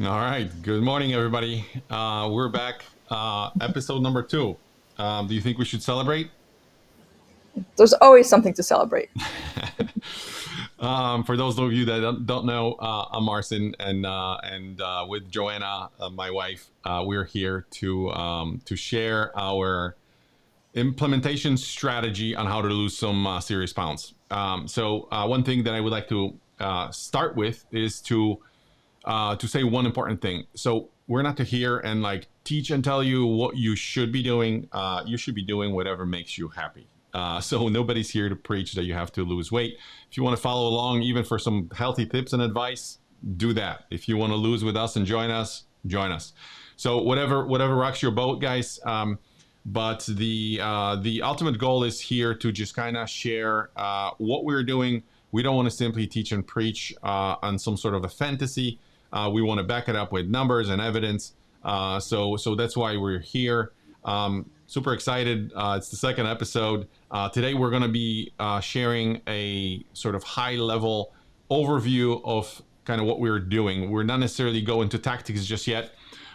All right. Good morning, everybody. We're back. Episode number 2. Do you think we should celebrate? There's always something to celebrate. For those of you that don't know, I'm Marcin, and with Joanna, my wife, we're here to share our implementation strategy on how to lose some serious pounds. So one thing that I would like to start with is to say one important thing. So we're not to hear and like teach and tell you what you should be doing. You should be doing whatever makes you happy. So nobody's here to preach that you have to lose weight. If you want to follow along, even for some healthy tips and advice, do that. If you want to lose with us and join us, join us. So whatever rocks your boat, guys. But the ultimate goal is here to just kind of share what we're doing. We don't want to simply teach and preach on some sort of a fantasy. We want to back it up with numbers and evidence. So that's why we're here. Super excited. It's the second episode. Today we're going to be sharing a sort of high level overview of kind of what we're doing. We're not necessarily going to tactics just yet,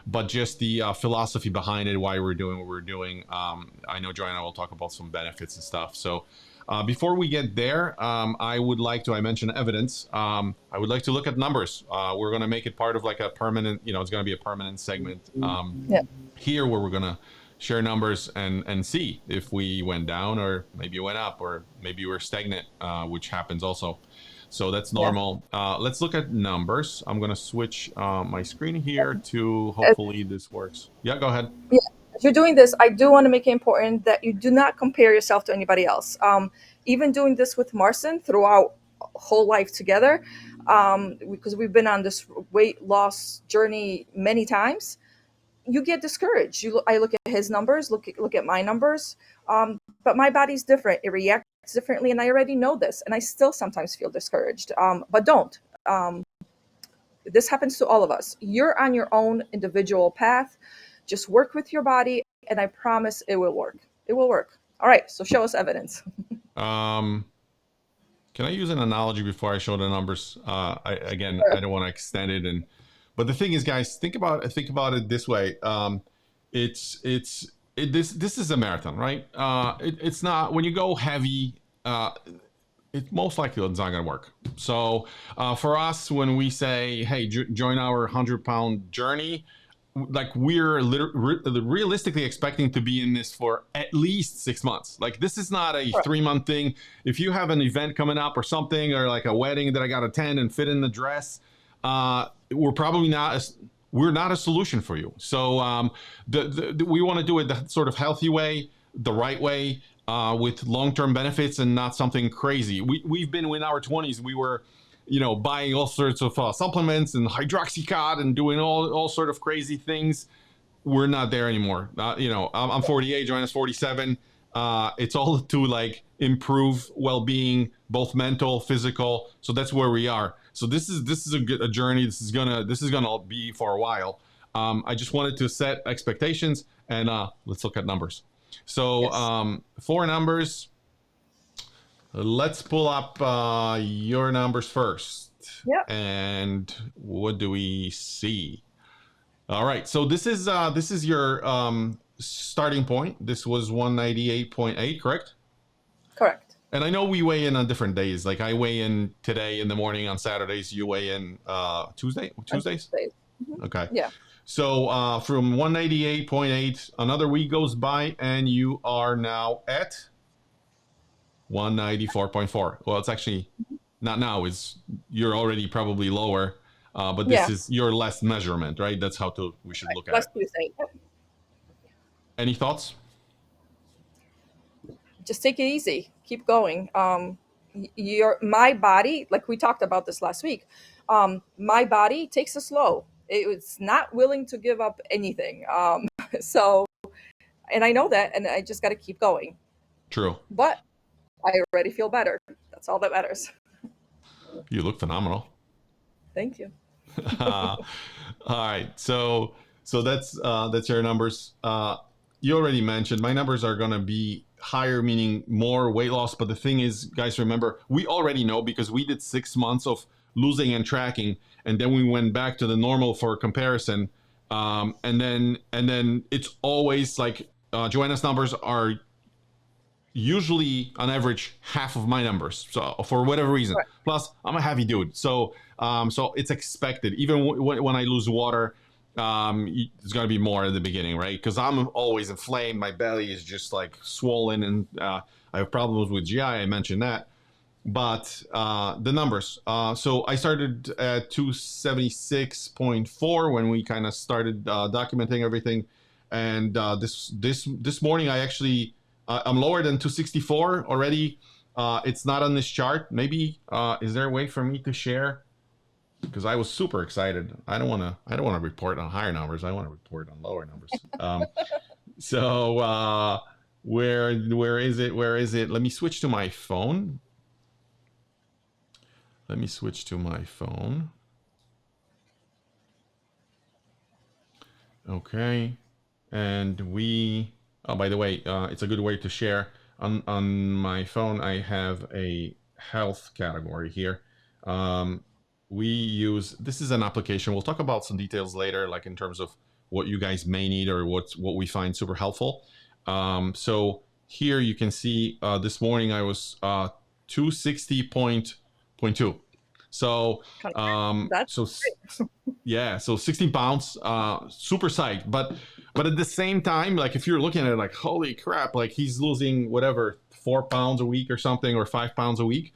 but just the philosophy behind it, why we're doing what we're doing. I know Joanna will talk about some benefits and stuff. So before we get there, I would like to, I mentioned evidence. I would like to look at numbers. We're going to make it part of like a permanent, it's going to be a permanent segment Yeah. here where we're going to share numbers and see if we went down or maybe went up or maybe we're stagnant, which happens also. So that's Yeah. normal. Let's look at numbers. I'm going to switch my screen here to As, hopefully this works. Yeah, go ahead. yeah. As you're doing this, I do want to make it important that you do not compare yourself to anybody else. Even doing this with Marcin throughout whole life together, because we've been on this weight loss journey many times, you get discouraged. I look at his numbers, look at my numbers, but my body's different. It reacts differently, and I already know this, and I still sometimes feel discouraged. But don't. This happens to all of us. You're on your own individual path. Just work with your body, and I promise it will work. It will work. All right, so show us evidence. Um, can I use an analogy before I show the numbers? Again, Sure. I don't want to extend it, but the thing is, guys, think about it this way. This is a marathon, right? It's not when you go heavy. It most likely it's not going to work. So for us, when we say, "Hey, join our 100-pound journey," like we're realistically expecting to be in this for at least 6 months. Like this is not a Sure. 3-month thing. If you have an event coming up or something, or like a wedding that I got to attend and fit in the dress, we're probably not. We're not a solution for you. So we want to do it the sort of healthy way, the right way, with long-term benefits and not something crazy. We've been in our 20s. We were buying all sorts of supplements and hydroxycod and doing all sort of crazy things. We're not there anymore. I'm 48, Joanna's 47. It's all to like improve well-being, both mental, physical. So that's where we are. So this is a journey. This is gonna be for a while. I just wanted to set expectations and let's look at numbers. So Yes. for numbers, let's pull up your numbers first. Yep. And what do we see? All right. So this is your starting point. This was 198.8, correct? Correct. And I know we weigh in on different days. Like I weigh in today in the morning on Saturdays. You weigh in On Tuesdays? Tuesdays. Mhm. Okay. Yeah. So from 198.8, another week goes by and you are now at 194.4. Well, it's actually not now. It's you're already probably lower, but this Yeah. is your last measurement, right? That's how we should look at it. Last Tuesday. Yep. Any thoughts? Just take it easy. Keep going. My body, like we talked about this last week, my body takes it slow. It's not willing to give up anything. So, and I know that, and I just got to keep going. True. But I already feel better. That's all that matters. You look phenomenal. Thank you. All right. So that's your numbers. You already mentioned my numbers are gonna be higher, meaning more weight loss. But the thing is, guys, remember we already know because we did 6 months of losing and tracking, and then we went back to the normal for comparison. And then it's always like Joanna's numbers are usually on average half of my numbers. So for whatever reason, Right. plus I'm a heavy dude, so it's expected. Even when I lose water, it's gonna be more at the beginning, right? Because I'm always inflamed. My belly is just like swollen, and I have problems with GI. I mentioned that, but the numbers. So I started at 276.4 when we kind of started documenting everything, and this morning I actually I'm lower than 264 already. It's not on this chart. Maybe is there a way for me to share? Because I was super excited. I don't want to report on higher numbers. I want to report on lower numbers. So where is it? Where is it? Let me switch to my phone. Let me switch to my phone. Okay. And oh, by the way, it's a good way to share. On my phone, I have a health category here. This is an application. We'll talk about some details later, like in terms of what you guys may need or what we find super helpful. So here you can see this morning I was 260.2. So That's so yeah, so 16 pounds, super psyched. But at the same time, like if you're looking at it like, holy crap, like he's losing whatever 4 pounds a week or something, or 5 pounds a week.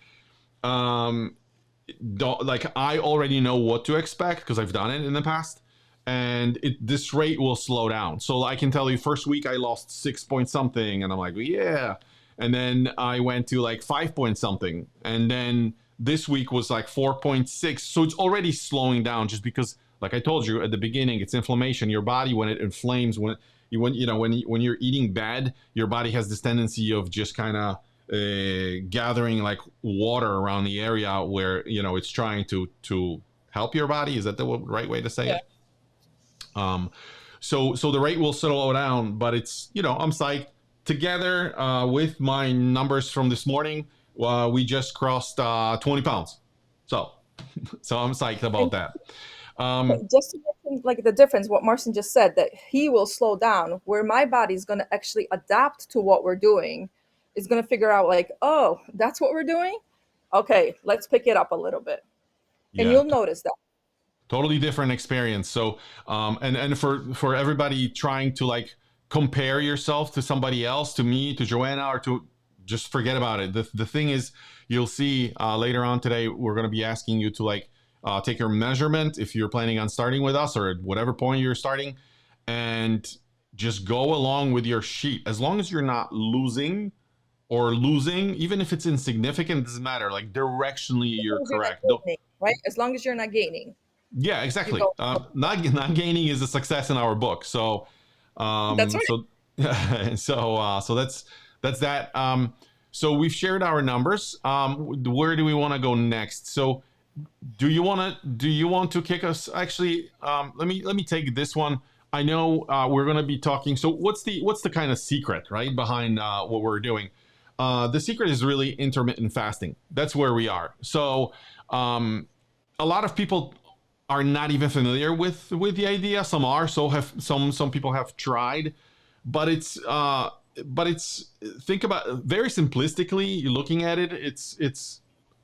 Like I already know what to expect because I've done it in the past, and this rate will slow down. So I can tell you, first week I lost 6 point something, and I'm like, yeah. And then I went to like 5 point something, and then this week was like 4.6. So it's already slowing down, just because, like I told you at the beginning, it's inflammation. Your body, when it inflames, when you're eating bad, your body has this tendency of just kind of gathering like water around the area where it's trying to help your body. Is that the right way to say Yeah. it? So the rate will slow down, but it's I'm psyched. Together with my numbers from this morning, we just crossed 20 pounds. So I'm psyched about And that. just to mention, like the difference, what Marcin just said, that he will slow down, where my body is going to actually adapt to what we're doing. Is going to figure out like, oh, that's what we're doing. Okay, let's pick it up a little bit, and Yeah, you'll notice that. totally different experience. So and for everybody trying to like compare yourself to somebody else, to me, to Joanna, or to just forget about it. The thing is, you'll see later on today, we're going to be asking you to like take your measurement if you're planning on starting with us, or at whatever point you're starting, and just go along with your sheet. As long as you're not losing, even if it's insignificant, it doesn't matter. Like directionally, As you're long as you're not correct. No, gaining, right? As long as you're not gaining, yeah, you exactly. go. Not gaining is a success in our book. So, That's right. so, so that's that. So we've shared our numbers. Where do we want to go next? So, do you want to kick us? Actually, let me take this one. I know we're going to be talking. So, what's the kind of secret, right, behind what we're doing? The secret is really intermittent fasting. That's where we are. So, a lot of people are not even familiar with the idea. Some are. So have some people have tried, but it's think about very simplistically looking at it.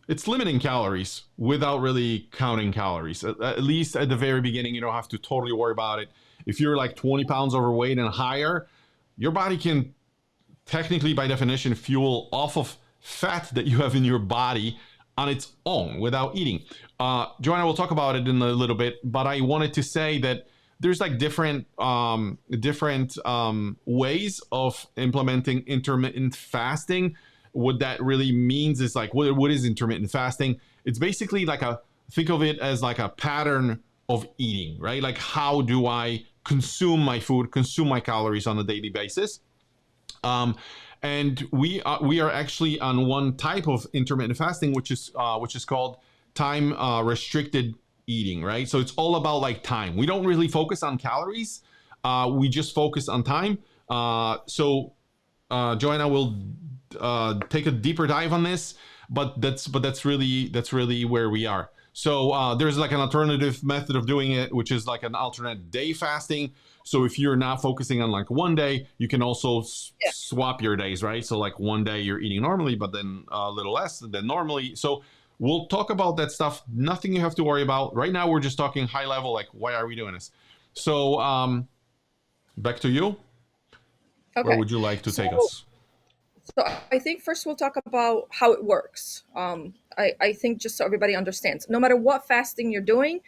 It's limiting calories without really counting calories. At least at the very beginning, you don't have to totally worry about it. If you're like 20 pounds overweight and higher, your body can technically, by definition, fuel off of fat that you have in your body on its own without eating. Joanna will talk about it in a little bit, but I wanted to say that there's like different ways of implementing intermittent fasting. What that really means is like, what is intermittent fasting? It's basically like think of it as like a pattern of eating, right? Like, how do I consume my food, consume my calories on a daily basis? And we are actually on one type of intermittent fasting, which is called time restricted eating, right? So it's all about like time. We don't really focus on calories. We just focus on time. So Joanna will take a deeper dive on this, but that's really where we are. So there's like an alternative method of doing it, which is like an alternate day fasting. So if you're not focusing on like one day, you can also Yeah. swap your days, right? So like one day you're eating normally, but then a little less than normally. So we'll talk about that stuff. Nothing you have to worry about. Right now, we're just talking high level, like why are we doing this? So back to you. Where Okay. would you like to take So us? So I think first we'll talk about how it works. I think just so everybody understands, no matter what fasting you're doing,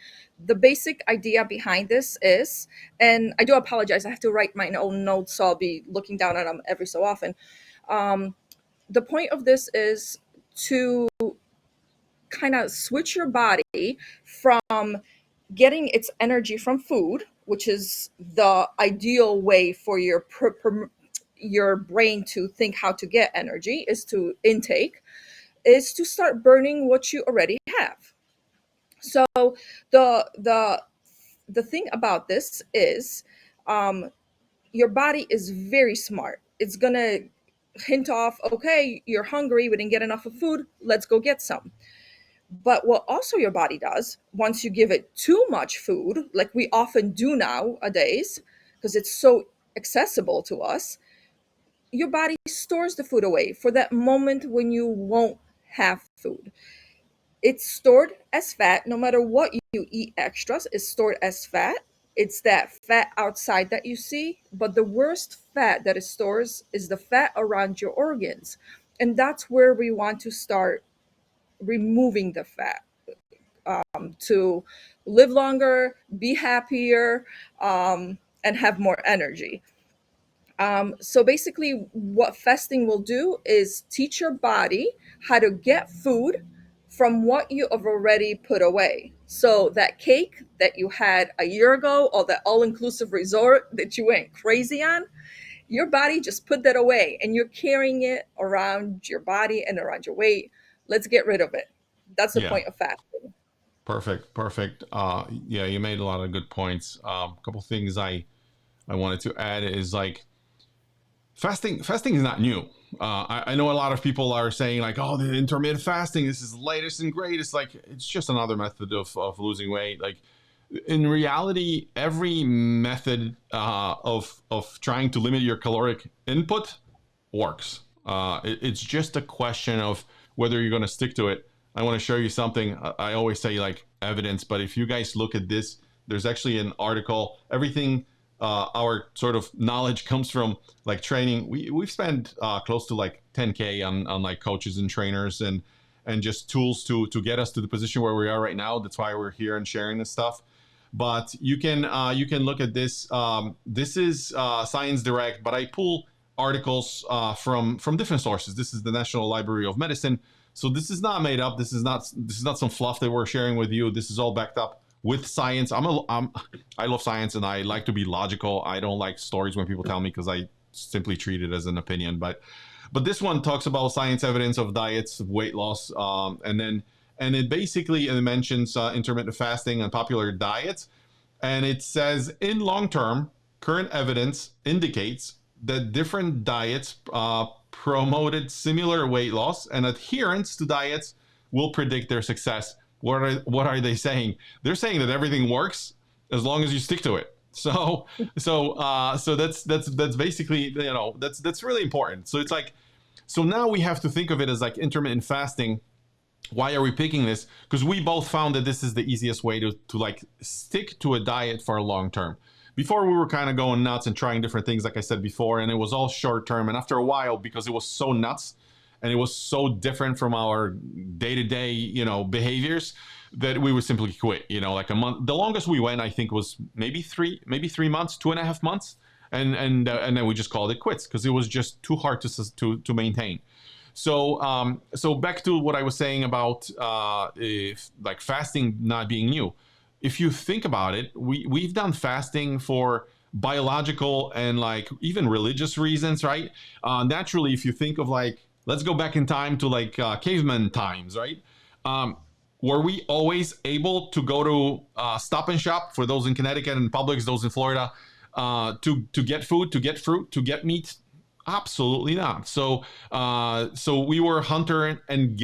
the basic idea behind this is, and I do apologize, I have to write my own notes, so I'll be looking down at them every so often. Um, the point of this is to kind of switch your body from getting its energy from food, which is the ideal way for your brain to think how to get energy is to intake, is to start burning what you already have. So the the thing about this is, um, your body is very smart. It's gonna hint off, okay, you're hungry, we didn't get enough of food, let's go get some. But what also your body does, once you give it too much food, like we often do nowadays, because it's so accessible to us, your body stores the food away for that moment when you won't have food. It's stored as fat. No matter what you eat extras, it's stored as fat. It's that fat outside that you see, but the worst fat that it stores is the fat around your organs. And that's where we want to start removing the fat, to live longer, be happier, and have more energy. So basically, what fasting will do is teach your body how to get food from what you have already put away. So that cake that you had a year ago, or that all-inclusive resort that you went crazy on, your body just put that away, and you're carrying it around your body and around your weight. Let's get rid of it. That's the Yeah, point of fasting. perfect, perfect. Yeah, you made a lot of good points. A couple things I wanted to add is like fasting is not new. I know a lot of people are saying like, oh, the intermittent fasting, this is the latest and greatest. Like, it's just another method of losing weight. Like, in reality, every method of trying to limit your caloric input works. It's just a question of whether you're going to stick to it. I want to show you something. I always say like evidence, but if you guys look at this, there's actually an article. Everything our sort of knowledge comes from like training. We've spent close to like 10K on like coaches and trainers and just tools to get us to the position where we are right now. That's why we're here and sharing this stuff. But you can look at this. This is Science Direct, but I pull articles from different sources. This is the National Library of Medicine, so this is not made up. This is not some fluff that we're sharing with you. This is all backed up with science. I love science and I like to be logical. I don't like stories when people tell me because I simply treat it as an opinion. But this one talks about science evidence of diets, weight loss, and it basically it mentions intermittent fasting and popular diets, and it says in long term, current evidence indicates that different diets promoted similar weight loss, and adherence to diets will predict their success. What are they saying? They're saying that everything works as long as you stick to it. So that's basically, that's really important. So it's like, so now we have to think of it as like intermittent fasting. Why are we picking this? Because we both found that this is the easiest way to like stick to a diet for a long term. Before we were kind of going nuts and trying different things, like I said before, and it was all short term. And after a while, because it was so nuts and it was so different from our day to day, behaviors, that we would simply quit. Like a month. The longest we went, I think, was maybe 3 months, 2.5 months, and then we just called it quits because it was just too hard to maintain. So back to what I was saying about if like fasting not being new. If you think about it, we've done fasting for biological and like even religious reasons, right? Naturally, if you think of like, let's go back in time to like caveman times, right? Um, were we always able to go to Stop and Shop, for those in Connecticut and Publix, those in Florida, to get food, to get fruit, to get meat? Absolutely not. So we were hunters and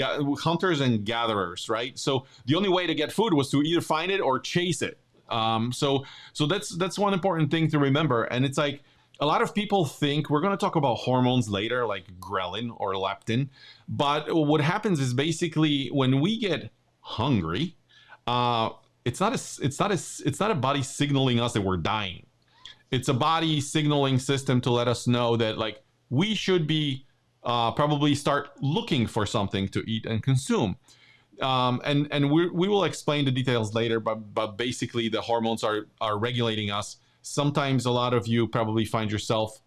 gatherers, right? So the only way to get food was to either find it or chase it. So that's one important thing to remember. And it's like a lot of people think we're going to talk about hormones later, like ghrelin or leptin. But what happens is basically when we get hungry, uh, it's not a body signaling us that we're dying. It's a body signaling system to let us know that like we should be probably start looking for something to eat and consume. And we will explain the details later, but basically the hormones are regulating us. Sometimes a lot of you probably find yourself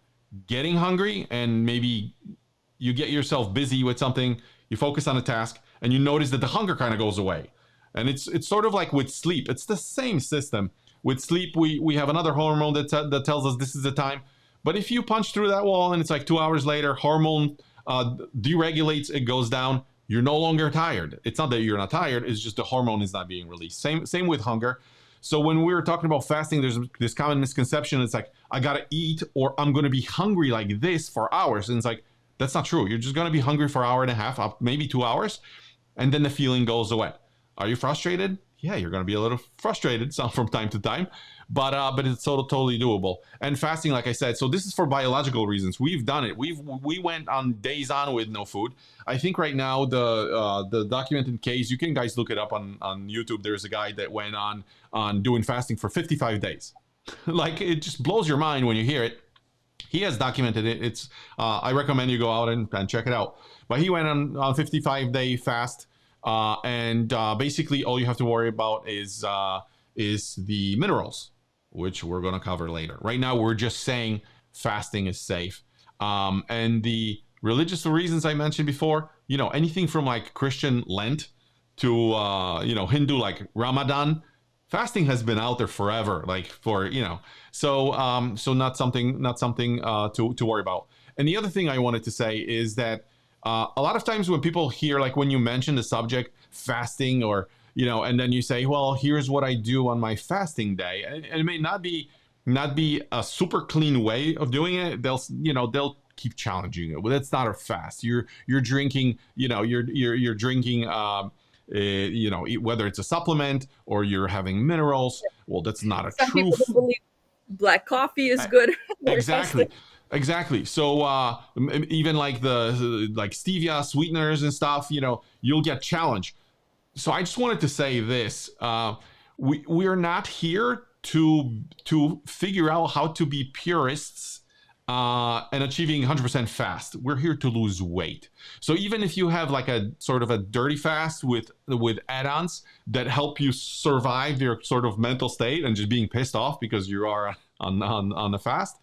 getting hungry, and maybe you get yourself busy with something, you focus on a task, and you notice that the hunger kind of goes away. And it's sort of like with sleep. It's the same system. With sleep, we have another hormone that tells us this is the time. But if you punch through that wall and it's like 2 hours later, hormone deregulates, it goes down. You're no longer tired. It's not that you're not tired. It's just the hormone is not being released. Same with hunger. So when we were talking about fasting, there's this common misconception. It's like I gotta eat or I'm gonna be hungry like this for hours, and it's like that's not true. You're just gonna be hungry for an hour and a half, maybe 2 hours, and then the feeling goes away. Are you frustrated? Yeah, you're going to be a little frustrated some from time to time, but it's totally doable. And fasting, like I said, so this is for biological reasons. We've done it. We went on days on with no food. I think right now the documented case, you can guys look it up on YouTube. There's a guy that went on doing fasting for 55 days. Like it just blows your mind when you hear it. He has documented it. It's I recommend you go out and check it out. But he went on 55-day fast, and basically all you have to worry about is the minerals, which we're going to cover later. Right now, we're just saying fasting is safe, and the religious reasons I mentioned before. Anything from like Christian Lent to Hindu like Ramadan. Fasting has been out there forever, like so not something to worry about. And the other thing I wanted to say is that a lot of times when people hear, like when you mention the subject fasting, or and then you say, well, here's what I do on my fasting day, and it may not be a super clean way of doing it. They'll keep challenging it. Well, that's not a fast. You're drinking, you're drinking. Whether it's a supplement or you're having minerals, well, that's not a Some people truth. don't believe black coffee is good for fasting. Exactly. So even like the like stevia sweeteners and stuff, you'll get challenged. So I just wanted to say this: we are not here to figure out how to be purists and achieving 100% fast. We're here to lose weight. So even if you have like a sort of a dirty fast with add-ons that help you survive your sort of mental state and just being pissed off because you are on the fast.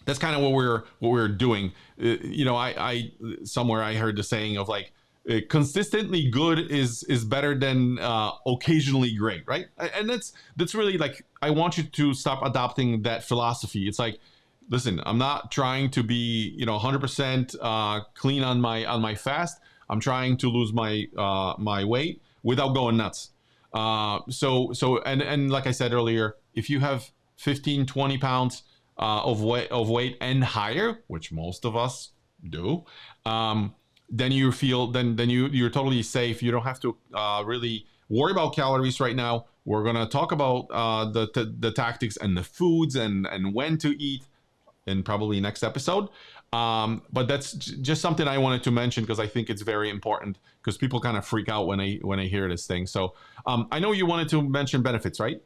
That's kind of what we're doing. I somewhere I heard the saying of like consistently good is better than occasionally great, right? And that's really like I want you to stop adopting that philosophy. It's like, listen, I'm not trying to be 100% clean on my fast. I'm trying to lose my weight without going nuts. And like I said earlier, if you have 15, 20 pounds of weight and higher, which most of us do, then you're totally safe. You don't have to really worry about calories right now. We're gonna talk about the tactics and the foods and when to eat in probably next episode. But that's just something I wanted to mention because I think it's very important because people kind of freak out when I hear this thing. So I know you wanted to mention benefits, right?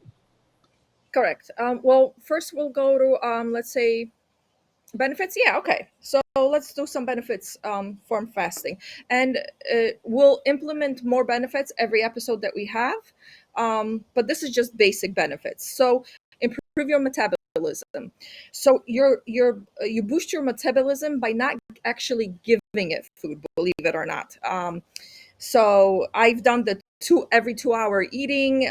Correct. Well, first we'll go to let's say benefits. Yeah, okay. So let's do some benefits from fasting, and we'll implement more benefits every episode that we have. But this is just basic benefits. So improve your metabolism. So you boost your metabolism by not actually giving it food, believe it or not. So I've done the every 2 hour eating.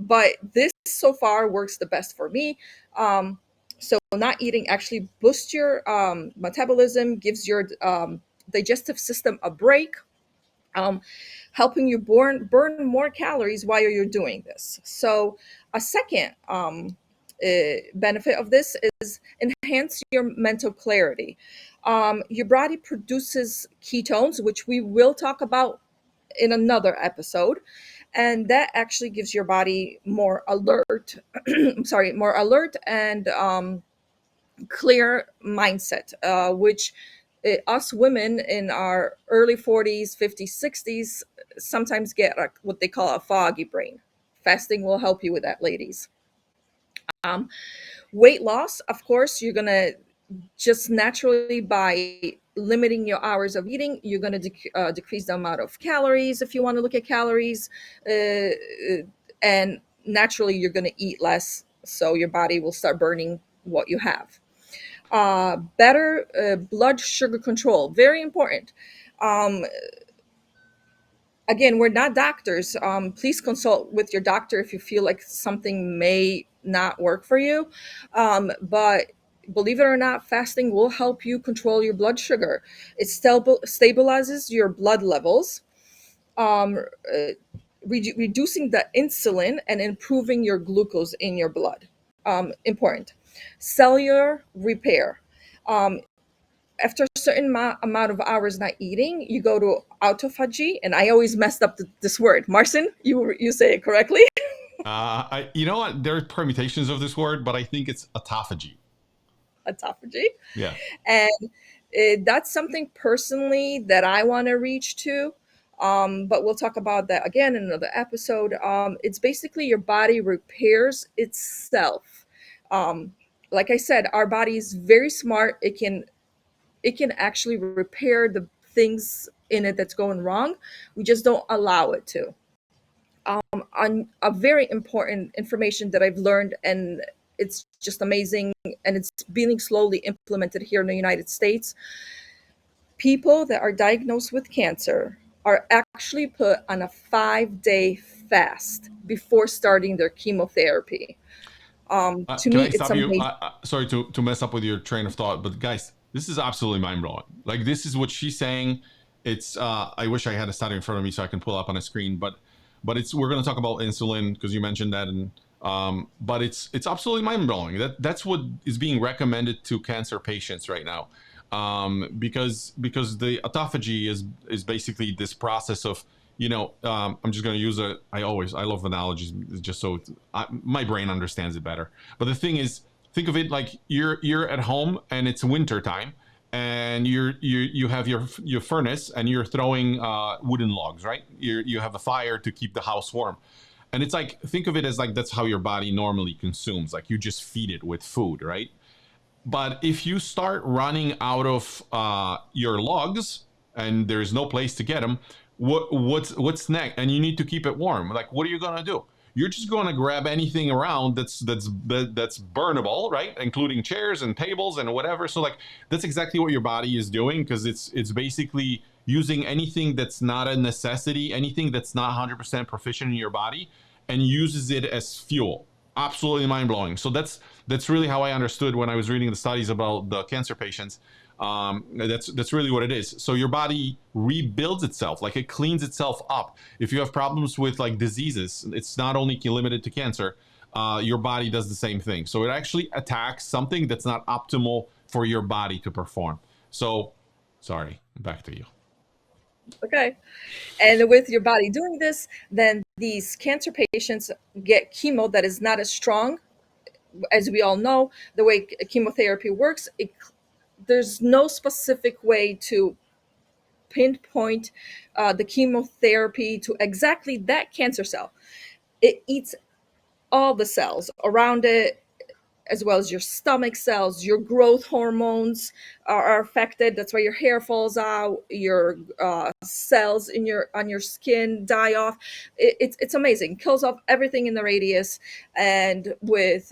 But this so far works the best for me. So not eating actually boosts your metabolism, gives your digestive system a break, um, helping you burn more calories while you're doing this. So a second benefit of this is enhance your mental clarity. Your body produces ketones, which we will talk about in another episode, and that actually gives your body more alert. I'm sorry, more alert and clear mindset, which us women in our early 40s, 50s, 60s sometimes get what they call a foggy brain. Fasting will help you with that, ladies. Um, Weight loss, of course, you're gonna just naturally by limiting your hours of eating, you're gonna decrease the amount of calories if you want to look at calories, uh, and naturally you're gonna eat less, so your body will start burning what you have. Better blood sugar control, very important. Um, Again, we're not doctors. Please consult with your doctor if you feel like something may not work for you. But believe it or not, fasting will help you control your blood sugar. It stabilizes your blood levels, um, uh, reducing the insulin and improving your glucose in your blood. Important. Cellular repair. Um, After a certain amount of hours not eating, you go to autophagy, and I always messed up this word. Marcin, you say it correctly. You know what? There are permutations of this word, but I think it's autophagy. Autophagy, Yeah. and that's something personally that I want to reach to. But we'll talk about that again in another episode. It's basically your body repairs itself. Um, like I said, our body is very smart. It can actually repair the things in it that's going wrong. We just don't allow it to. On a very important information that I've learned, and it's just amazing, and it's being slowly implemented here in the United States. People that are diagnosed with cancer are actually put on a 5-day fast before starting their chemotherapy. To Can me, I it's stop you? amazing. Sorry to mess up with your train of thought, but guys, this is absolutely mind blowing. Like this is what she's saying. It's I wish I had a study in front of me so I can pull up on a screen, but it's we're going to talk about insulin because you mentioned that, and but it's absolutely mind blowing. That's what is being recommended to cancer patients right now, because the autophagy is basically this process of I'm just going to use I love analogies just so my brain understands it better. But the thing is, think of it like you're at home and it's winter time, and you have your furnace and you're throwing wooden logs, right? You have a fire to keep the house warm, and it's like think of it as like that's how your body normally consumes. Like you just feed it with food, right? But if you start running out of your logs and there's no place to get them, what's next? And you need to keep it warm. Like, what are you gonna do? You're just gonna grab anything around that's burnable, right? Including chairs and tables and whatever. So like that's exactly what your body is doing because it's basically using anything that's not a necessity, anything that's not 100% proficient in your body, and uses it as fuel. Absolutely mind blowing. So that's really how I understood when I was reading the studies about the cancer patients. That's really what it is. So your body rebuilds itself, like it cleans itself up. If you have problems with like diseases, it's not only limited to cancer. Your body does the same thing. So it actually attacks something that's not optimal for your body to perform. So, sorry, back to you. Okay. And with your body doing this, then these cancer patients get chemo that is not as strong. As we all know, the way chemotherapy works, there's no specific way to pinpoint the chemotherapy to exactly that cancer cell. It eats all the cells around it, as well as your stomach cells. Your growth hormones are affected. That's why your hair falls out. Your cells in your on your skin die off. It's amazing. Kills off everything in the radius. And with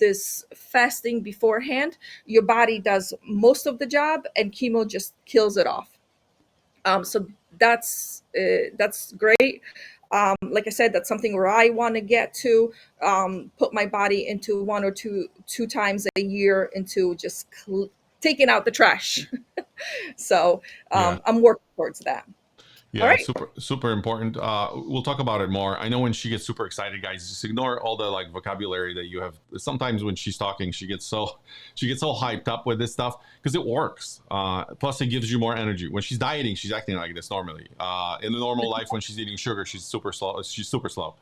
this fasting beforehand, your body does most of the job, and chemo just kills it off. So that's great. Like I said, that's something where I want to get to, put my body into one or two times a year into just taking out the trash. So Yeah. I'm working towards that. All Yeah, right. super important. We'll talk about it more. I know when she gets super excited, guys, just ignore all the like vocabulary that you have. Sometimes when she's talking, she gets so hyped up with this stuff because it works. Plus, it gives you more energy. When she's dieting, she's acting like this normally. In the normal life, when she's eating sugar, she's super slow. She's super slow.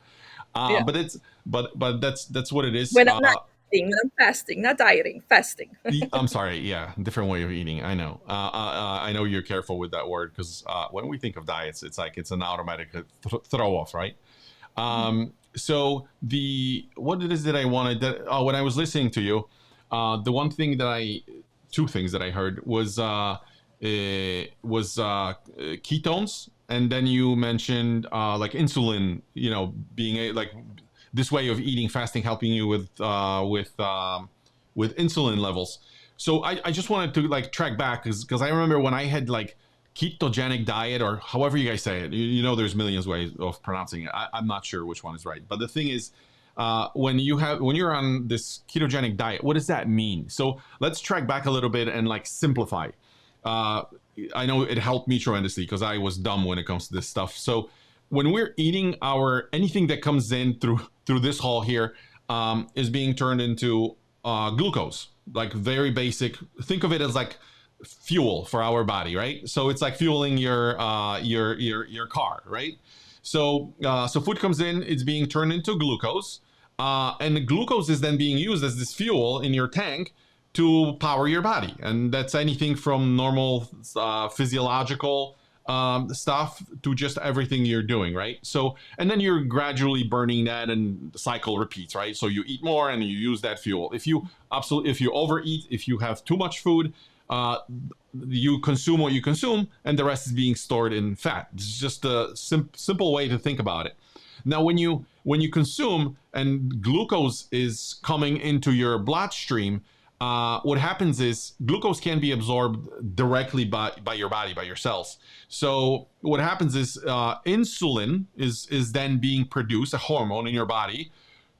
Yeah. But it's but that's what it is. When I'm not eating, when I'm fasting, not dieting, fasting. I'm sorry. Yeah, different way of eating. I know. I know you're careful with that word because when we think of diets, it's like it's an automatic throw off, right? So the what it is that I wanted that when I was listening to you, the one thing that I two things that I heard was ketones, and then you mentioned like insulin. Being like this way of eating, fasting, helping you with insulin levels. So I just wanted to like track back because I remember when I had like ketogenic diet or however you guys say it. There's millions ways of pronouncing it. I'm not sure which one is right. But the thing is, when you're on this ketogenic diet, what does that mean? So let's track back a little bit and like simplify. Uh, I know it helped me tremendously because I was dumb when it comes to this stuff. So when we're eating our anything that comes in through this hall here is being turned into glucose, like very basic. Think of it as like fuel for our body, right? So it's like fueling your car, right? So food comes in, it's being turned into glucose, and the glucose is then being used as this fuel in your tank to power your body, and that's anything from normal physiological stuff to just everything you're doing, right? So, and then you're gradually burning that, and the cycle repeats, right? So you eat more and you use that fuel. If you overeat, if you have too much food, uh, you consume what you consume, and the rest is being stored in fat. It's just a simple way to think about it. Now, when you consume and glucose is coming into your bloodstream, what happens is glucose can be absorbed directly by your body, by your cells. So what happens is insulin is then being produced, a hormone in your body.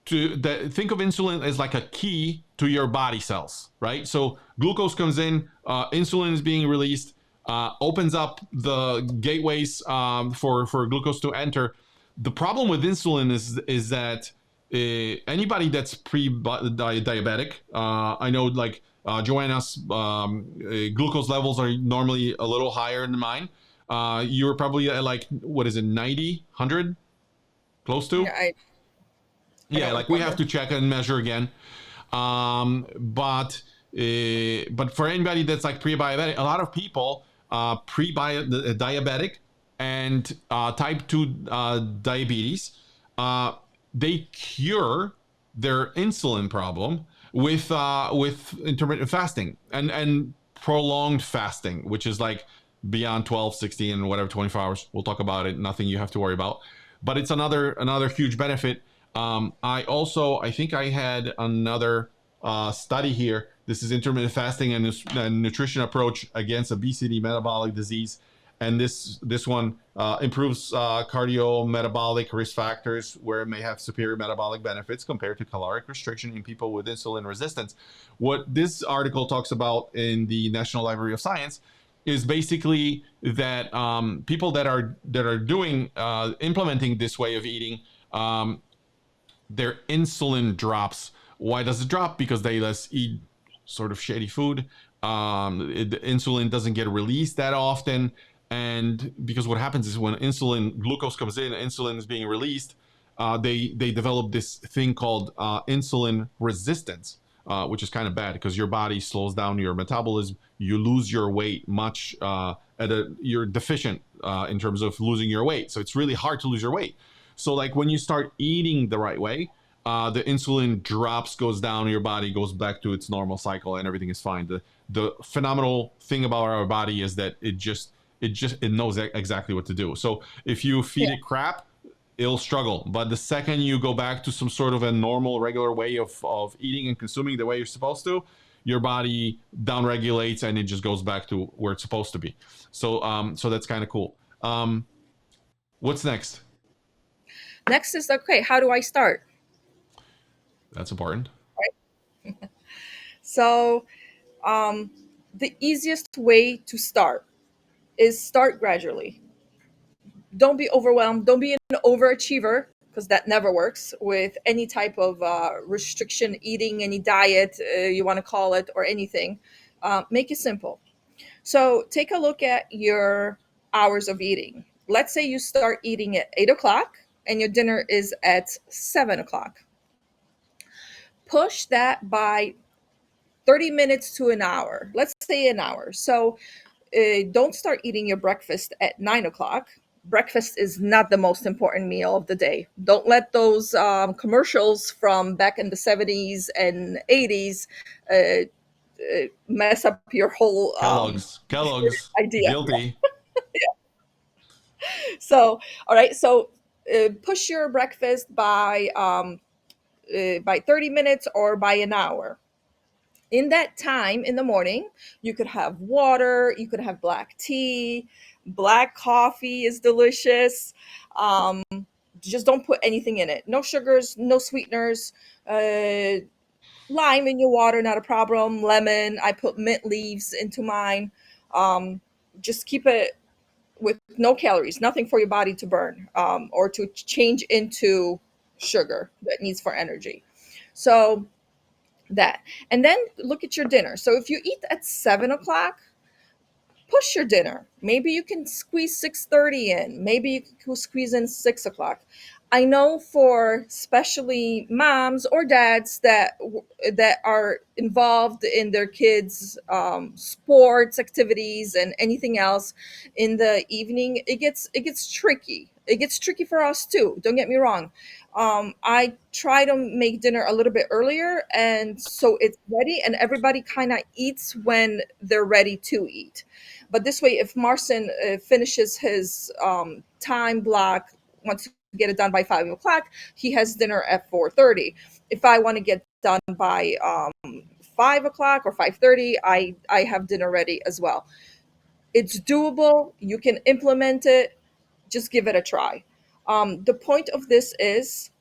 Think of insulin as like a key to your body cells, right? So glucose comes in, insulin is being released, opens up the gateways for glucose to enter. The problem with insulin is that anybody that's pre-diabetic, I know like Joanna's glucose levels are normally a little higher than mine. You're probably at like, what is it, 90, 100, close Yeah, to? I Yeah, don't like we have remember. to check and measure again. But for anybody that's like pre-diabetic, a lot of people pre-diabetic and type 2 diabetes, uh, they cure their insulin problem with intermittent fasting and prolonged fasting, which is like beyond 12, 16, and whatever 24 hours. We'll talk about it. Nothing you have to worry about. But it's another huge benefit. I think I had another study here. This is intermittent fasting and nutrition approach against obesity, metabolic disease, and this one improves cardio-metabolic risk factors where it may have superior metabolic benefits compared to caloric restriction in people with insulin resistance. What this article talks about in the National Library of Science is basically that people that are doing implementing this way of eating, their insulin drops. Why does it drop? Because they less eat sort of shady food. The insulin doesn't get released that often, and because what happens is when glucose comes in, insulin is being released. They develop this thing called insulin resistance, which is kind of bad because your body slows down your metabolism. You lose your weight much you're deficient in terms of losing your weight. So it's really hard to lose your weight. So like when you start eating the right way, the insulin drops, goes down, your body goes back to its normal cycle, and everything is fine. The phenomenal thing about our body is that it knows exactly what to do. So if you feed Yeah. it crap, it'll struggle. But the second you go back to some sort of a normal, regular way of eating and consuming the way you're supposed to, your body downregulates and it just goes back to where it's supposed to be. So that's kind of cool. What's next? Next is okay. How do I start? That's important. So, the easiest way to start is start gradually. Don't be overwhelmed. Don't be an overachiever, because that never works with any type of restriction eating, any diet you want to call it, or anything. Make it simple. So take a look at your hours of eating. Let's say you start eating at 8 o'clock and your dinner is at 7 o'clock. Push that by 30 minutes to an hour. Let's say an hour. So don't start eating your breakfast at 9 o'clock. Breakfast is not the most important meal of the day. Don't let those commercials from back in the 70s and 80s mess up your whole Kellogg's, idea. guilty. So, all right. So, push your breakfast by 30 minutes or by an hour. In that time in the morning, you could have water, you could have black tea, black coffee is delicious. Um, just don't put anything in it. No sugars, no sweeteners. Uh, Lime in your water, not a problem. Lemon, I put mint leaves into mine. Um, just keep it with no calories, nothing for your body to burn or to change into sugar that needs for energy. So that, and then look at your dinner. So if you eat at 7 o'clock, push your dinner. Maybe you can squeeze 6:30 in. Maybe you can squeeze in 6 o'clock. I know for especially moms or dads that are involved in their kids' sports activities and anything else in the evening, it gets tricky. It gets tricky for us too. Don't get me wrong. I try to make dinner a little bit earlier, and so it's ready, and everybody kind of eats when they're ready to eat. But this way, if Marcin finishes his time block, wants to get it done by 5 o'clock, he has dinner at 4:30. If I want to get done by 5 o'clock or 5:30, I have dinner ready as well. It's doable. You can implement it. Just give it a try. The point of this is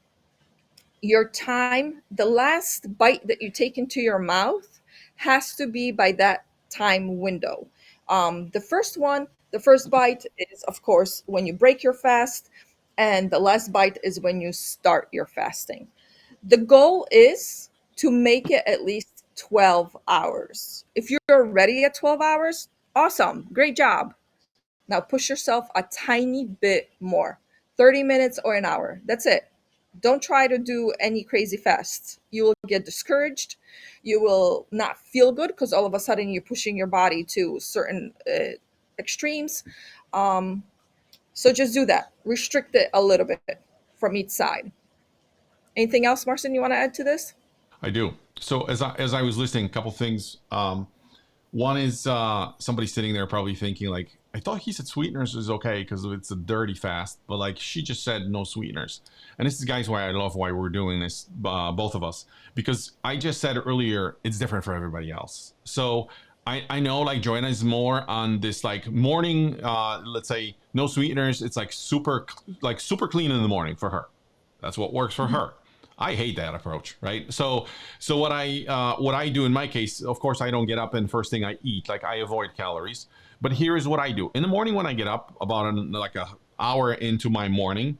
your time, the last bite that you take into your mouth has to be by that time window. The first bite is, of course, when you break your fast, and the last bite is when you start your fasting. The goal is to make it at least 12 hours. If you're ready at 12 hours, awesome, great job. Now push yourself a tiny bit more, 30 minutes or an hour. That's it. Don't try to do any crazy fasts. You will get discouraged. You will not feel good because all of a sudden you're pushing your body to certain extremes. Um, so just do that. Restrict it a little bit from each side. Anything else, Marcin, you want to add to this? I do. So as I was listening, a couple things. One is somebody sitting there probably thinking like, I thought he said sweeteners is okay because it's a dirty fast, but like she just said no sweeteners. And this is guys why I love why we're doing this, both of us, because I just said earlier it's different for everybody else. So I know like Joanna is more on this like morning, let's say no sweeteners. It's like super clean in the morning for her. That's what works for her. I hate that approach, right? So what I do in my case, of course, I don't get up and first thing I eat. Like I avoid calories. But here is what I do in the morning when I get up, about like a hour into my morning,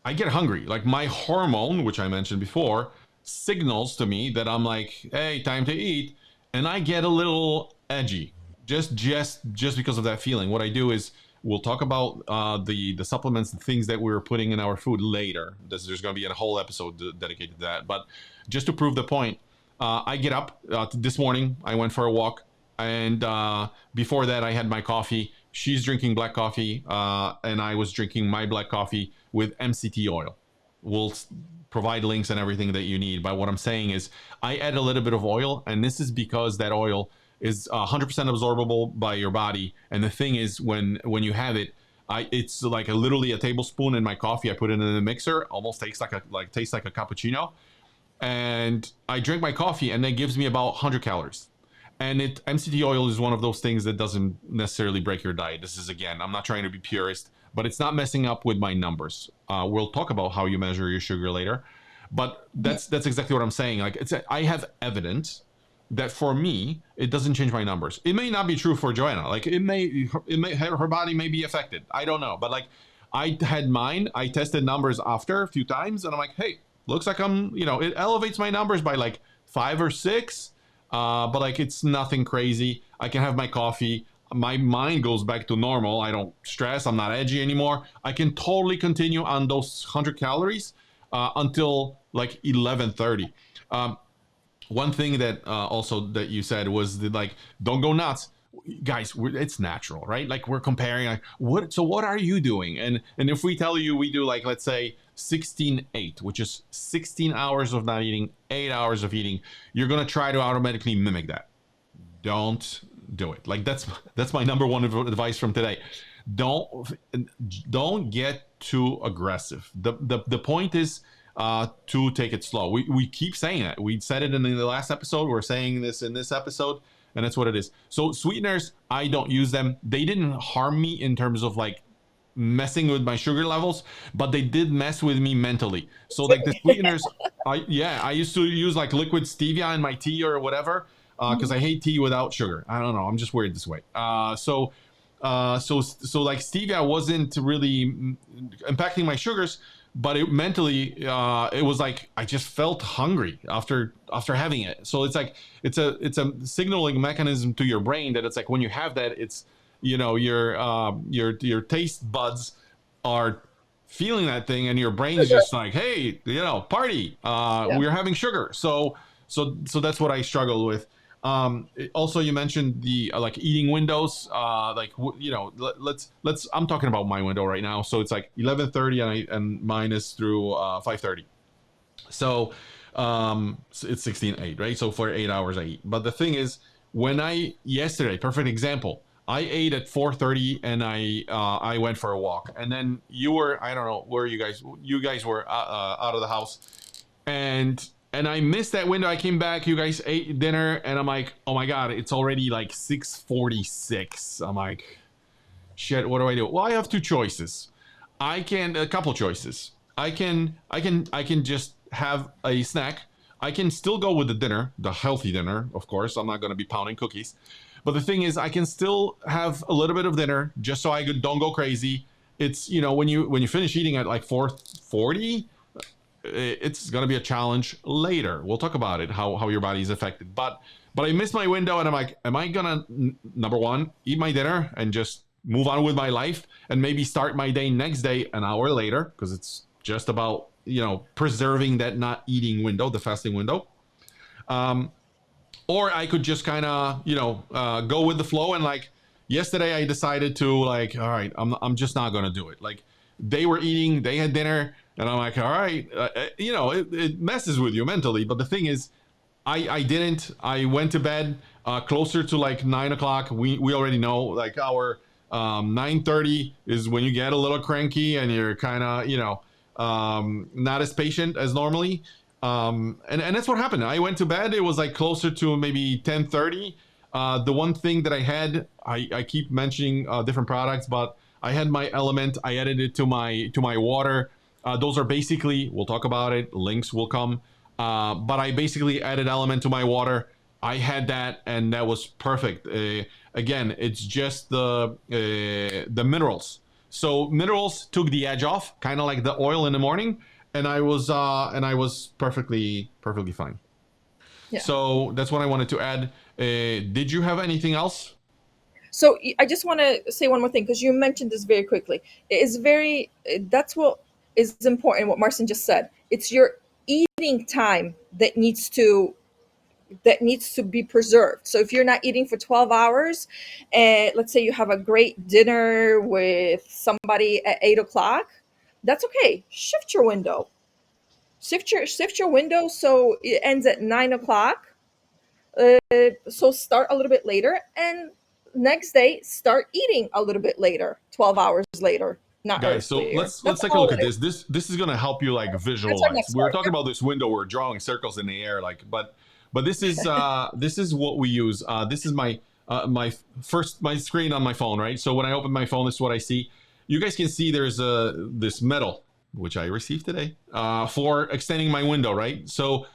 I get hungry. Like my hormone, which I mentioned before, signals to me that I'm like, hey, time to eat, and I get a little edgy, just because of that feeling. What I do is we'll talk about the supplements, the things that we're putting in our food later. There's going to be a whole episode dedicated to that. But just to prove the point, I get up this morning. I went for a walk, and before that, I had my coffee. She's drinking black coffee, and I was drinking my black coffee with MCT oil. We'll provide links and everything that you need. But what I'm saying is, I add a little bit of oil, and this is because that oil is 100% absorbable by your body. And the thing is, when you have it, it's like literally a tablespoon in my coffee. I put it in the mixer. Almost tastes like a cappuccino. And I drink my coffee, and that gives me about 100 calories. And MCT oil is one of those things that doesn't necessarily break your diet. This is, again, I'm not trying to be purist, but it's not messing up with my numbers. We'll talk about how you measure your sugar later, but that's exactly what I'm saying. Like I have evidence that for me it doesn't change my numbers. It may not be true for Joanna. Like it may her body may be affected. I don't know, but like I had mine. I tested numbers after a few times, and I'm like, hey, looks like I'm, it elevates my numbers by like 5 or 6, but like it's nothing crazy. I can have my coffee. My mind goes back to normal. I don't stress. I'm not edgy anymore. I can totally continue on those 100 calories until like 11:30. Um, One thing that also that you said was that, like, don't go nuts, guys. It's natural, right? Like, we're comparing, like, what are you doing? And if we tell you we do, like, let's say 16-8, which is 16 hours of not eating, 8 hours of eating, you're gonna try to automatically mimic that. Don't do it. Like, that's my number one advice from today. don't don't get too aggressive. The point is to take it slow. We keep saying it. We said it in the last episode. We're saying this in this episode, and that's what it is. So sweeteners, I don't use them. They didn't harm me in terms of like messing with my sugar levels, but they did mess with me mentally. So like the sweeteners, I used to use like liquid stevia in my tea or whatever, because I hate tea without sugar. I don't know. I'm just weird this way. So like stevia wasn't really impacting my sugars, but it mentally it was like I just felt hungry after having it. So it's like it's a signaling mechanism to your brain that it's like when you have that, it's your taste buds are feeling that thing, and your brain is just like, hey, party, Yeah. we're having sugar. So that's what I struggle with. Also, you mentioned the like eating windows. Let's. I'm talking about my window right now. So it's like 11:30, and mine is through 5:30. So it's 16:8, right? So for 8 hours I eat. But the thing is, yesterday, perfect example. I ate at 4:30, and I went for a walk, and then I don't know where you guys were out of the house, and I missed that window. I came back, you guys ate dinner, and I'm like, oh my god, it's already like 6:46. I'm like, shit, what do I do? Well, I have two choices. A couple choices. I can just have a snack. I can still go with the dinner, the healthy dinner, of course. I'm not going to be pounding cookies. But the thing is, I can still have a little bit of dinner just so I don't go crazy. It's, when you finish eating at like 4:40, it's going to be a challenge later. We'll talk about it, how your body is affected. But I missed my window, and I'm like, am I going to, number one, eat my dinner and just move on with my life and maybe start my day next day an hour later, because it's just about, preserving that not eating window, the fasting window. Or I could just kind of, go with the flow. And like yesterday, I decided to like, all right, I'm just not gonna do it. Like they were eating, they had dinner, and I'm like, all right, it messes with you mentally. But the thing is, I didn't. I went to bed closer to like 9 o'clock. We already know like our 9:30 is when you get a little cranky and you're kind of not as patient as normally. And that's what happened. I went to bed. It was like closer to maybe 10:30. The one thing that I had, I keep mentioning different products, but I had my Element. I added it to my water. Those are basically, we'll talk about it. Links will come. But I basically added Element to my water. I had that, and that was perfect. Again, it's just the minerals. So minerals took the edge off, kind of like the oil in the morning, and I was perfectly fine. Yeah. So that's what I wanted to add. Did you have anything else? So I just want to say one more thing, because you mentioned this very quickly. It is that's what is important, what Marcin just said. It's your eating time that needs to be preserved. So if you're not eating for 12 hours, and let's say you have a great dinner with somebody at 8 o'clock, that's okay. Shift your window. Shift your window so it ends at 9 o'clock. So start a little bit later, and next day start eating a little bit later, 12 hours later, not Guys, so earlier. let's That's take a all look at it is. this. This is gonna help you like That's our visualize. next We were part. talking Yep. about this window. We're drawing circles in the air, like, but this is what we use. This is my screen on my phone, right? So when I open my phone, this is what I see. You guys can see there's this medal which I received today for extending my window, right? So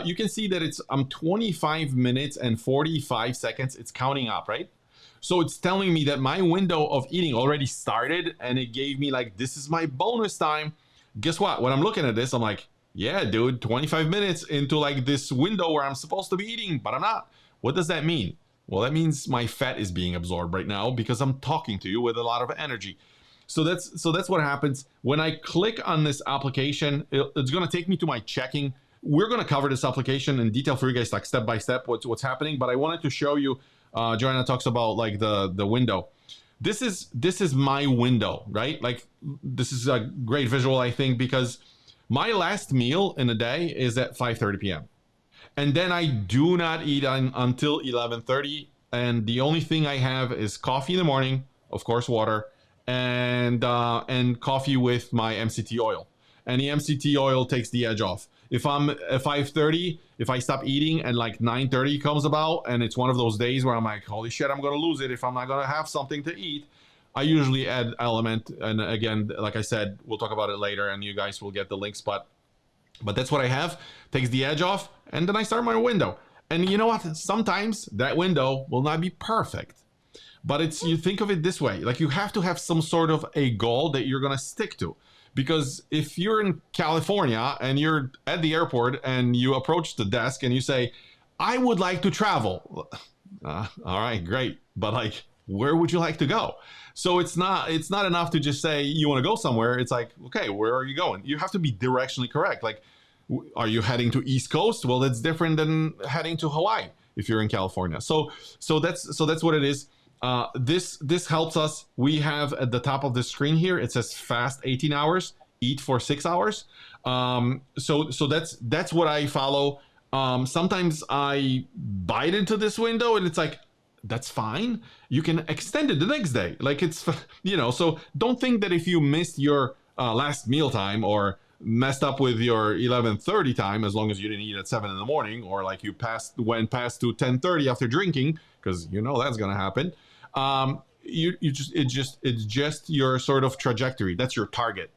you can see that I'm 25 minutes and 45 seconds. It's counting up, right? So it's telling me that my window of eating already started, and it gave me like, this is my bonus time. Guess what? When I'm looking at this, I'm like, yeah, dude, 25 minutes into like this window where I'm supposed to be eating, but I'm not. What does that mean? Well, that means my fat is being absorbed right now because I'm talking to you with a lot of energy. So that's what happens when I click on this application. It's going to take me to my checking. We're going to cover this application in detail for you guys, like step by step, what's happening. But I wanted to show you. Joanna talks about like the window. This is my window, right? Like this is a great visual, I think, because my last meal in a day is at 5:30 p.m. And then I do not eat until 11:30, and the only thing I have is coffee in the morning, of course, water, and coffee with my MCT oil. And the MCT oil takes the edge off. If I'm at 5:30, if I stop eating and like 9:30 comes about, and it's one of those days where I'm like, holy shit, I'm gonna lose it if I'm not gonna have something to eat, I usually add element. And again, like I said, we'll talk about it later, and you guys will get the links. But that's what I have. Takes the edge off, and then I start my window. And you know what? Sometimes that window will not be perfect. But it's, you think of it this way, like you have to have some sort of a goal that you're going to stick to. Because if you're in California and you're at the airport and you approach the desk and you say, I would like to travel. All right, great. But like, where would you like to go? So it's not enough to just say you want to go somewhere. It's like, okay, where are you going? You have to be directionally correct. Like, are you heading to East Coast? Well, that's different than heading to Hawaii if you're in California. So that's what it is. This helps us. We have at the top of the screen here, it says fast 18 hours, eat for 6 hours. So that's what I follow. Sometimes I bite into this window and it's like, that's fine. You can extend it the next day. Like it's, so don't think that if you missed your last meal time, or messed up with your 11:30 time, as long as you didn't eat at 7 in the morning, or like you went past to 10:30 after drinking, because that's going to happen. It's just your sort of trajectory. That's your target.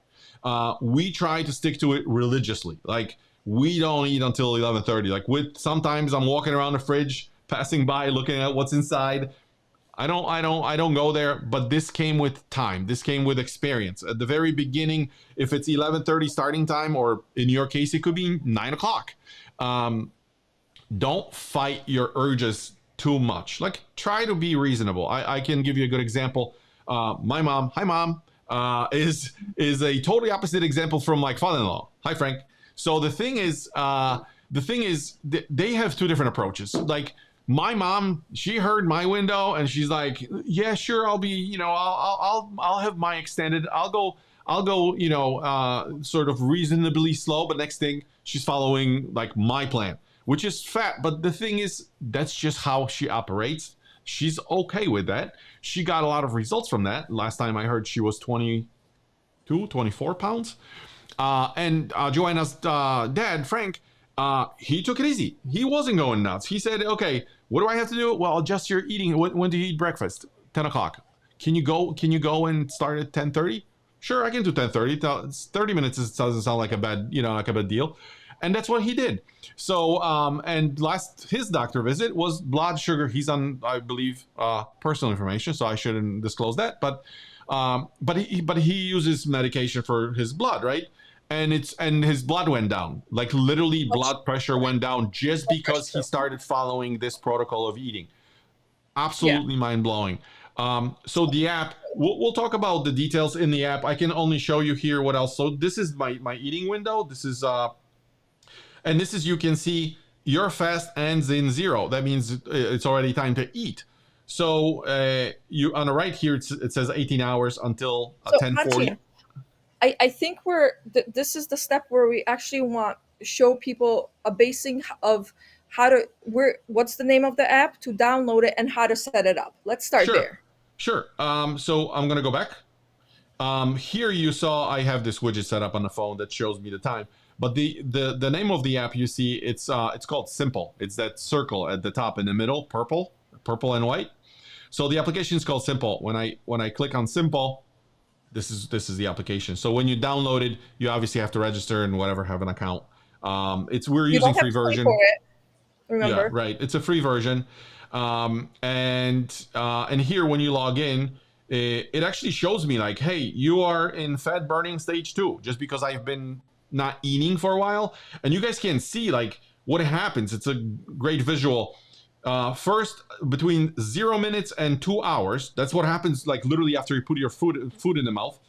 We try to stick to it religiously. Like we don't eat until 11:30. Like sometimes I'm walking around the fridge, passing by, looking at what's inside. I don't go there, but this came with time. This came with experience. At the very beginning, if it's 11:30 starting time, or in your case, it could be 9 o'clock. Don't fight your urges too much. Like try to be reasonable. I can give you a good example. My mom, hi mom, is a totally opposite example from like father-in-law. Hi Frank. So the thing is, they have two different approaches. Like my mom, she heard my window and she's like, yeah, sure, I'll be, I'll have my extended. I'll go, sort of reasonably slow. But next thing, she's following like my plan, which is fat. But the thing is, that's just how she operates. She's okay with that. She got a lot of results from that. Last time I heard, she was 24 pounds. And Joanna's dad, Frank, he took it easy. He wasn't going nuts. He said, okay, what do I have to do? Well, adjust your eating. When do you eat breakfast? 10 o'clock. Can you go and start at 10:30? Sure, I can do 10:30. 30 minutes doesn't sound like a bad deal. And that's what he did. So, and his doctor visit was blood sugar. He's on, I believe, personal information, so I shouldn't disclose that. But he uses medication for his blood, right? And his blood went down. Like literally, blood pressure went down just because he started following this protocol of eating. Absolutely mind blowing. So the app, we'll talk about the details in the app. I can only show you here what else. So this is my eating window. This is you can see your fast ends in 0. That means it's already time to eat. So you on the right here, it says 18 hours until 10:40. I think this is the step where we actually want to show people a basic of what's the name of the app, to download it, and how to set it up. Let's start there. Sure. So I'm going to go back. Here you saw I have this widget set up on the phone that shows me the time. But the name of the app, you see, it's called Simple. It's that circle at the top in the middle, purple and white. So the application is called Simple. When I click on Simple, this is the application. So when you download it, you obviously have to register and have an account. We're using free version. For it, remember? Yeah, right. It's a free version. And here when you log in, it actually shows me like, hey, you are in fat burning stage 2, just because I've been not eating for a while. And you guys can see like what happens. It's a great visual. First, between 0 minutes and 2 hours, that's what happens like literally after you put your food in the mouth.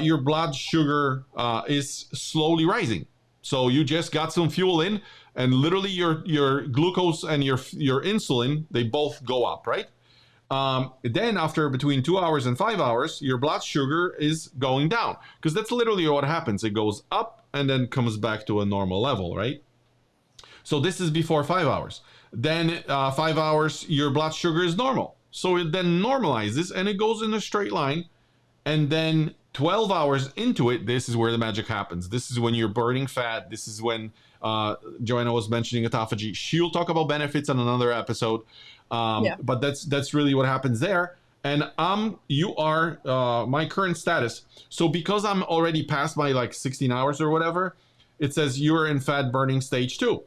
Your blood sugar is slowly rising. So you just got some fuel in, and literally your glucose and your insulin, they both go up, right? Then after between 2 hours and 5 hours, your blood sugar is going down, because that's literally what happens. It goes up and then comes back to a normal level, right? So this is before 5 hours. Then 5 hours, your blood sugar is normal. So it then normalizes and it goes in a straight line. And then 12 hours into it, this is where the magic happens. This is when you're burning fat. This is when Joanna was mentioning autophagy. She'll talk about benefits on another episode. Yeah. But that's really what happens there. And you are my current status. So because I'm already past my like 16 hours or whatever, it says you're in fat burning stage 2.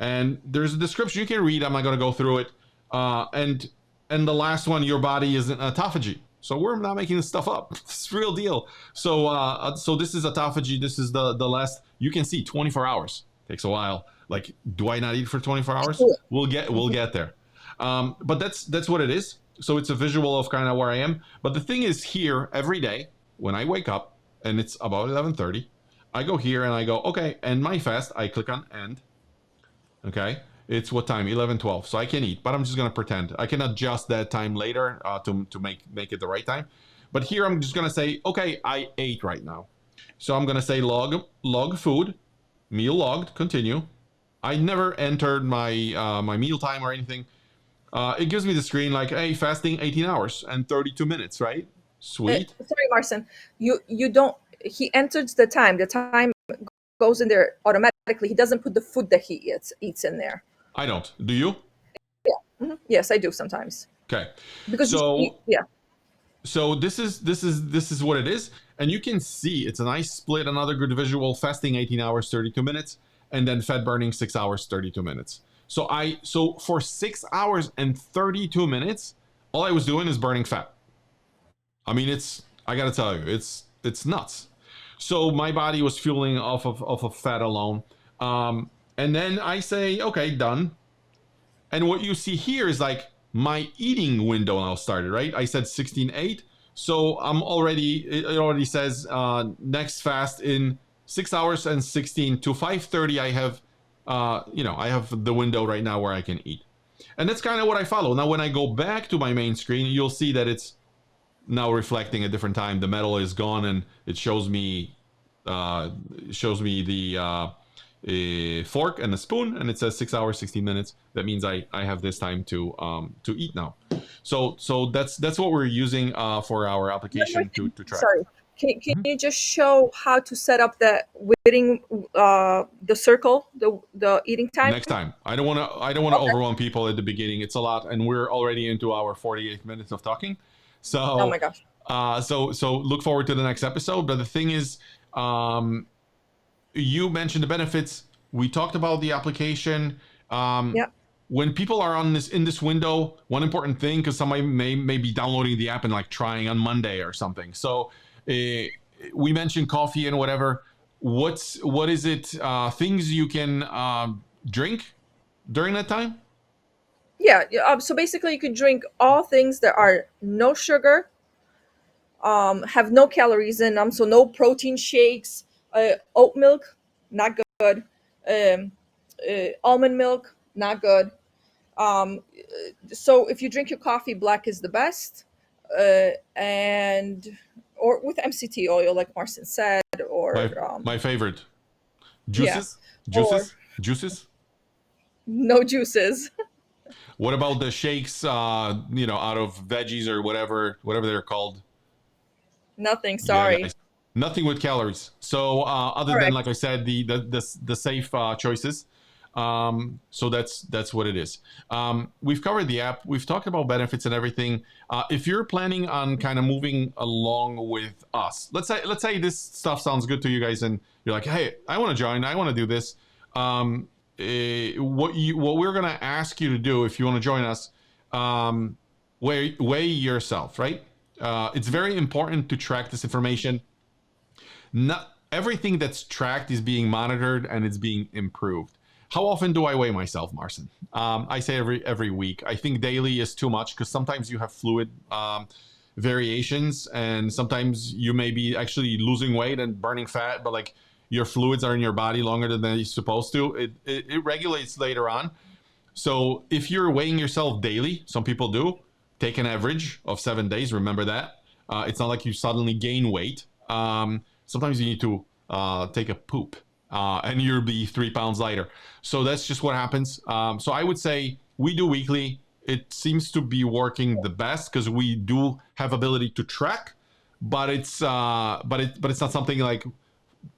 And there's a description you can read. I'm not going to go through it. And the last one, your body is in autophagy. So we're not making this stuff up. It's real deal. So this is autophagy. This is the last. You can see 24 hours takes a while. Like, do I not eat for 24 hours? We'll get there. But that's what it is. So it's a visual of kind of where I am. But the thing is, here every day when I wake up and it's about 11:30, I go here and I go, okay, end my fast. I click on end. Okay, it's what time? 11:12. So I can eat, but I'm just gonna pretend. I can adjust that time later to make it the right time. But here I'm just gonna say, okay, I ate right now. So I'm gonna say log food, meal logged, continue. I never entered my my meal time or anything. It gives me the screen like, hey, fasting 18 hours and 32 minutes, right? Sweet. Sorry, Marcin. You don't. He enters the time. The time goes in there automatically. He doesn't put the food that he eats in there. I don't. Do you? Yeah. Yes, I do sometimes. Okay. Because So yeah. So this is what it is, and you can see it's a nice split. Another good visual: fasting 18 hours 32 minutes, and then fat burning 6 hours 32 minutes. So for 6 hours and 32 minutes, all I was doing is burning fat. I mean, I gotta tell you, it's nuts. So my body was fueling off of fat alone, and then I say, okay, done. And what you see here is like my eating window now started, right? I said 16:08. So it already says next fast in 6 hours and 16 to 5:30. I have, I have the window right now where I can eat. And that's kind of what I follow. Now, when I go back to my main screen, you'll see that it's now reflecting a different time. The metal is gone and it shows me the a fork and a spoon, and it says 6 hours 16 minutes. That means I have this time to eat now. So that's what we're using for our application to track. Sorry, can you just show how to set up the eating the circle, the eating time? Next time. I don't want to Okay. overwhelm people at the beginning. It's a lot, and we're already into our 48 minutes of talking. Oh my So gosh. so look forward to the next episode. But the thing is, you mentioned the benefits. We talked about the application. Yeah. When people are in this window, one important thing, because somebody may be downloading the app and like trying on Monday or something. So we mentioned coffee and whatever. What is it? Things you can drink during that time? Yeah. So basically, you could drink all things that are no sugar, have no calories in them, so no protein shakes, oat milk, not good, almond milk, not good. Um, so if you drink your coffee, black is the best, and or with MCT oil, like Marcin said, My or my favorite yeah, juices, or juices. no juices. What about the shakes? Out of veggies or whatever they're called. Nothing. Yeah, Sorry. guys, nothing with calories. So other than Correct. like I said, the safe choices. So that's what it is. We've covered the app. We've talked about benefits and everything. If you're planning on kind of moving along with us, let's say this stuff sounds good to you guys, and you're like, hey, I want to join. I want to do this. What we're gonna ask you to do if you want to join us um, weigh yourself, right? It's very important to track this information. Not everything that's tracked is being monitored and it's being improved. How often do I weigh myself, Marcin? I say every week. I think daily is too much because sometimes you have fluid variations, and sometimes you may be actually losing weight and burning fat, but like your fluids are in your body longer than they're supposed to. It regulates later on. So if you're weighing yourself daily, some people do, take an average of 7 days. Remember that. It's not like you suddenly gain weight. Sometimes you need to take a poop and you'll be 3 pounds lighter. So that's just what happens. So I would say we do weekly. It seems to be working the best because we do have ability to track, but it's not something like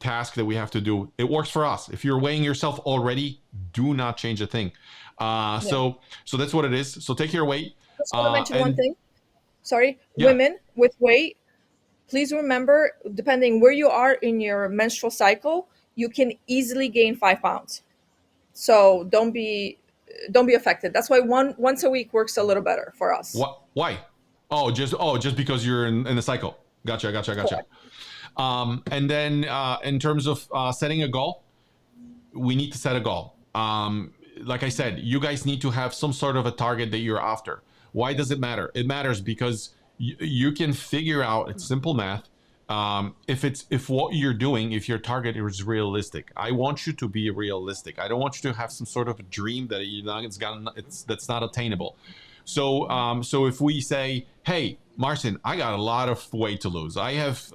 task that we have to do. It works for us. If you're weighing yourself already, do not change a thing. Yeah. So that's what it is. So take your weight. Just want to mention one And thing. Sorry, yeah, women with weight, please remember, depending where you are in your menstrual cycle, you can easily gain 5 pounds. So don't be affected. That's why once a week works a little better for us. what? Why? Oh, just because you're in the cycle. Gotcha. Correct. And then in terms of setting a goal, we need to set a goal. Like I said, you guys need to have some sort of a target that you're after. Why does it matter? It matters because you can figure out, it's simple math. If what you're doing, if your target is realistic, I want you to be realistic. I don't want you to have some sort of a dream that that's not attainable. So if we say, hey, Marcin, I got a lot of weight to lose. I have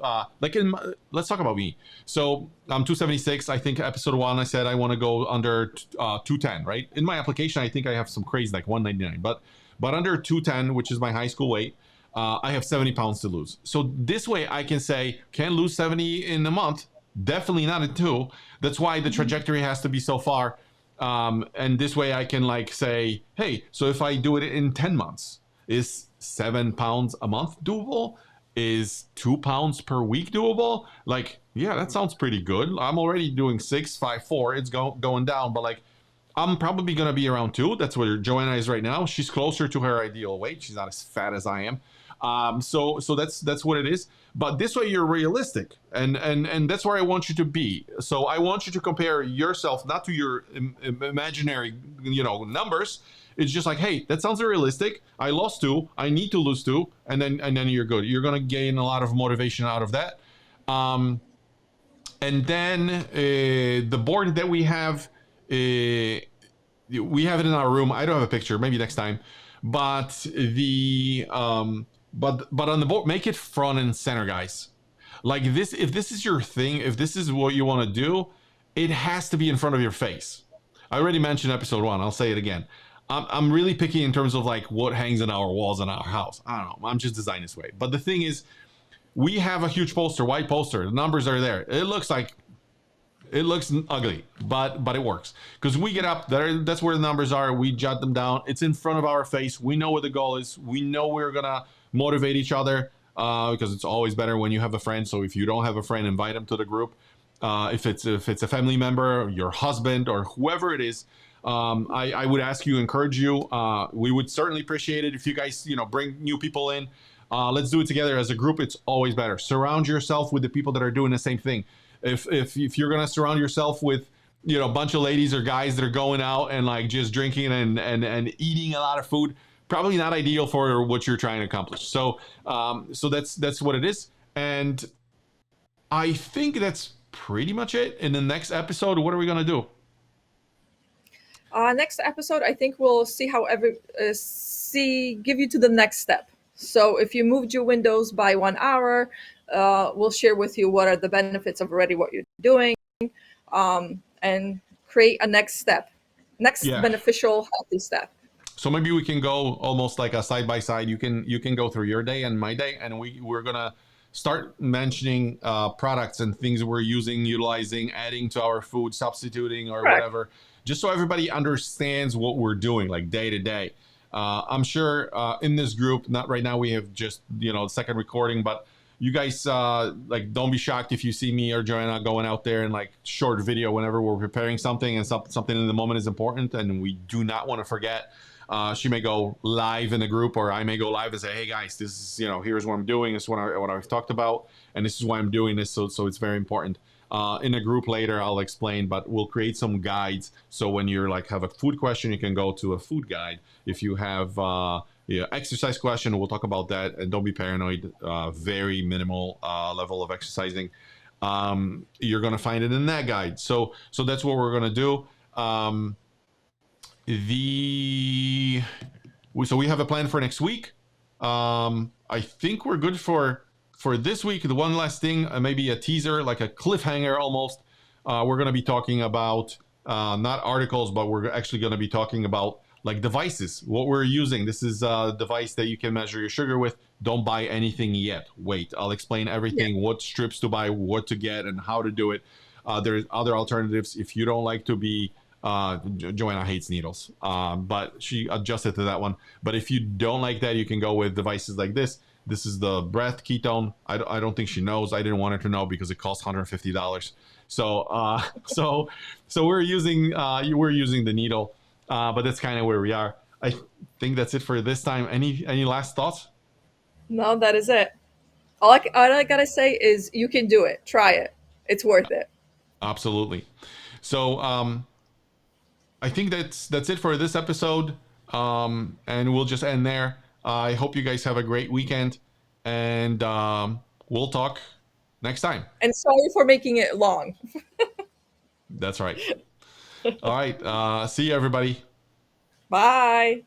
let's talk about me. So I'm 276. I think episode 1 I said I want to go under 210. Right, in my application I think I have some crazy like 199, but under 210, which is my high school weight. I have 70 pounds to lose. So this way I can say, can lose 70 in a month, definitely not in 2. That's why the trajectory has to be so far. And this way I can like say, hey, so if I do it in 10 months, is 7 pounds a month doable? Is 2 pounds per week doable? Like, yeah, that sounds pretty good. I'm already doing 6, 5, 4. It's going down, but like, I'm probably gonna be around 2. That's where Joanna is right now. She's closer to her ideal weight. She's not as fat as I am. So that's what it is. But this way you're realistic, and that's where I want you to be. So I want you to compare yourself not to your imaginary numbers. It's just like, hey, that sounds realistic. I lost 2. I need to lose 2, and then you're good. You're gonna gain a lot of motivation out of that. And then the board that we have it in our room. I don't have a picture. Maybe next time. But but on the board, make it front and center, guys. Like this, if this is your thing, if this is what you want to do, it has to be in front of your face. I already mentioned episode 1. I'll say it again. I'm really picky in terms of like what hangs on our walls in our house. I don't know. I'm just designed this way. But the thing is, we have a huge poster, white poster. The numbers are there. It looks ugly, but it works because we get up there. That's where the numbers are. We jot them down. It's in front of our face. We know what the goal is. We know we're gonna motivate each other because it's always better when you have a friend. So if you don't have a friend, invite them to the group. If it's a family member, your husband, or whoever it is, I would ask you, encourage you. We would certainly appreciate it if you guys bring new people in. Let's do it together as a group. It's always better. Surround yourself with the people that are doing the same thing. If you're gonna surround yourself with a bunch of ladies or guys that are going out and like just drinking and eating a lot of food, probably not ideal for what you're trying to accomplish. So that's what it is. And I think that's pretty much it. In the next episode, what are we gonna do? Next episode, I think we'll see how give you to the next step. So if you moved your windows by 1 hour, we'll share with you what are the benefits of already what you're doing, and create a next step, next Yeah. beneficial, healthy step. So maybe we can go almost like a side by side. You can go through your day and my day, and we're gonna start mentioning products and things we're using, utilizing, adding to our food, substituting or Correct. whatever, just so everybody understands what we're doing like day to day. I'm sure in this group, not right now, we have just second recording, but you guys like don't be shocked if you see me or Joanna going out there and like short video whenever we're preparing something and something in the moment is important and we do not want to forget. She may go live in the group, or I may go live and say, "Hey guys, this is here's what I'm doing. This is what I've talked about, and this is why I'm doing this." So it's very important. In a group later, I'll explain, but we'll create some guides. So when you're like have a food question, you can go to a food guide. If you have exercise question, we'll talk about that. And don't be paranoid. Very minimal level of exercising. You're gonna find it in that guide. So that's what we're gonna do. The So we have a plan for next week. I think we're good for this week. The one last thing, maybe a teaser, like a cliffhanger almost. We're going to be talking about not articles, but we're actually going to be talking about like devices, what we're using. This is a device that you can measure your sugar with. Don't buy anything yet. Wait, I'll explain Yeah. everything, what strips to buy, what to get, and how to do it. There's other alternatives. If you don't like to be Joanna hates needles, but she adjusted to that one. But if you don't like that, you can go with devices like this. This is the breath ketone. I don't think she knows. I didn't want her to know because it costs $150. So so we're using the needle, but that's kind of where we are. I think that's it for this time. Any last thoughts? No, that is it. All I gotta say is you can do it. Try it. It's worth it. Absolutely. So I think that's it for this episode, and we'll just end there. I hope you guys have a great weekend, and we'll talk next time. And sorry for making it long. That's right. All right. See you, everybody. Bye.